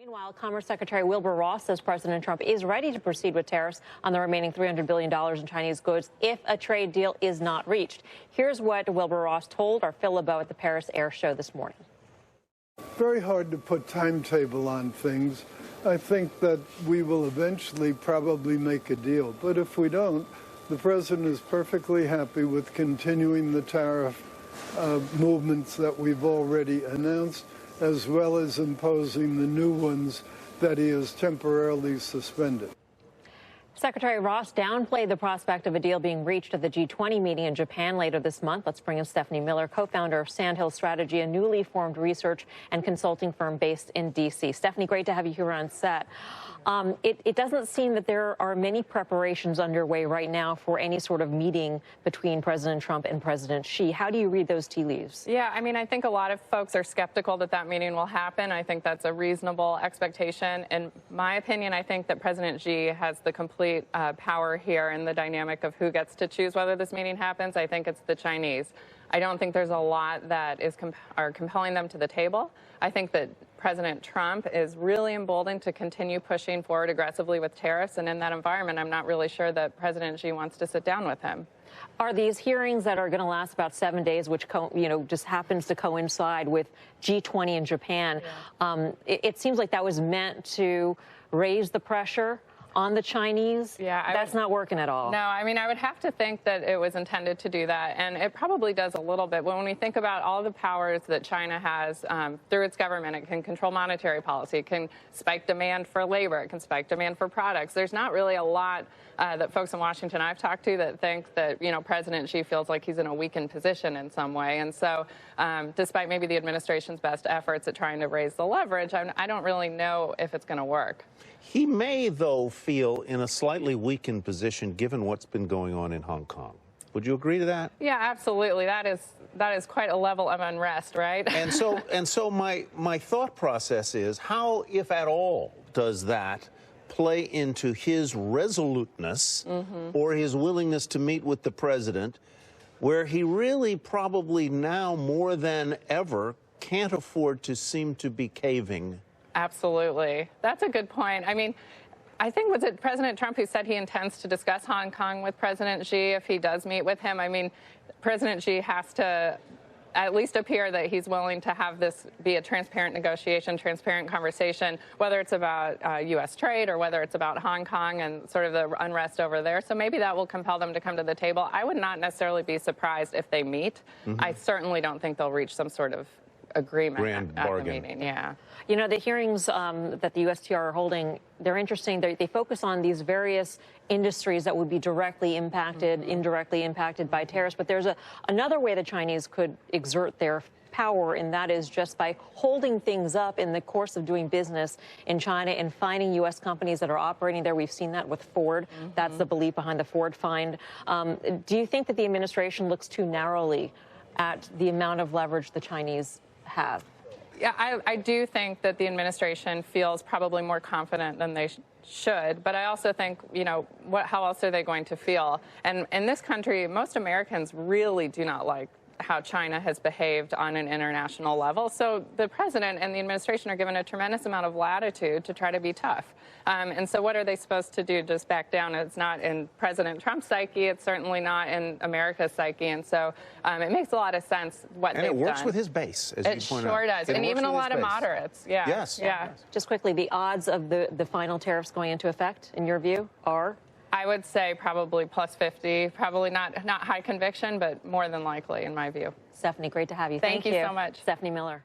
Meanwhile, Commerce Secretary Wilbur Ross says President Trump is ready to proceed with tariffs on the remaining $300 billion in Chinese goods if a trade deal is not reached. Here's what Wilbur Ross told our Phil LeBeau at the Paris Air Show this morning. Very hard to put timetable on things. I think that we will eventually probably make a deal. But if we don't, the president is perfectly happy with continuing the tariff movements that we've already announced, as well as imposing the new ones that he has temporarily suspended. Secretary Ross downplayed the prospect of a deal being reached at the G20 meeting in Japan later this month. Let's bring in Stefanie Miller, co-founder of Sandhill Strategy, a newly formed research and consulting firm based in D.C. Stefanie, great to have you here on set. It doesn't seem that there are many preparations underway right now for any sort of meeting between President Trump and President Xi. How do you read those tea leaves? Yeah, I mean, I think a lot of folks are skeptical that that meeting will happen. I think that's a reasonable expectation. In my opinion, I think that President Xi has the complete power here in the dynamic of who gets to choose whether this meeting happens. I think it's the Chinese. I don't think there's a lot that is compelling them to the table. I think that President Trump is really emboldened to continue pushing forward aggressively with tariffs, and in that environment, I'm not really sure that President Xi wants to sit down with him. Are these hearings that are going to last about 7 days, which just happens to coincide with G20 in Japan? Yeah. It seems like that was meant to raise the pressure on the Chinese. Yeah, that's not working at all. No, I mean, I would have to think that it was intended to do that, and it probably does a little bit. When we think about all the powers that China has through its government, it can control monetary policy, it can spike demand for labor, it can spike demand for products. There's not really a lot that folks in Washington I've talked to that think that, President Xi feels like he's in a weakened position in some way. And so despite maybe the administration's best efforts at trying to raise the leverage, I don't really know if it's going to work. He may, though, feel in a slightly weakened position given what's been going on in Hong Kong. Would you agree to that? Yeah, absolutely. That is quite a level of unrest, right? And so my thought process is, how, if at all, does that play into his resoluteness or his willingness to meet with the president, where he really probably now more than ever can't afford to seem to be caving? Absolutely. That's a good point. I mean, I think, was it President Trump who said he intends to discuss Hong Kong with President Xi if he does meet with him? I mean, President Xi has to at least appear that he's willing to have this be a transparent negotiation, transparent conversation, whether it's about U.S. trade or whether it's about Hong Kong and sort of the unrest over there. So maybe that will compel them to come to the table. I would not necessarily be surprised if they meet. I certainly don't think they'll reach some sort of agreement at the meeting. Yeah. The hearings that the USTR are holding, they're interesting. They focus on these various industries that would be directly impacted, indirectly impacted by tariffs. But there's another way the Chinese could exert their power, and that is just by holding things up in the course of doing business in China and finding U.S. companies that are operating there. We've seen that with Ford. That's the belief behind the Ford find. Do you think that the administration looks too narrowly at the amount of leverage the Chinese have? Yeah, I do think that the administration feels probably more confident than they should, but I also think, how else are they going to feel? And in this country, most Americans really do not like how China has behaved on an international level. So the president and the administration are given a tremendous amount of latitude to try to be tough. And so what are they supposed to do? Just back down? It's not in President Trump's psyche. It's certainly not in America's psyche. And so it makes a lot of sense what they've done. And it works with his base, as you point out. It sure does. And even a lot of moderates. Yeah. Yes. Yeah. Just quickly, the odds of the final tariffs going into effect, in your view, are? I would say probably plus 50, probably not high conviction, but more than likely in my view. Stefanie, great to have you. Thank you so much. Stefanie Miller.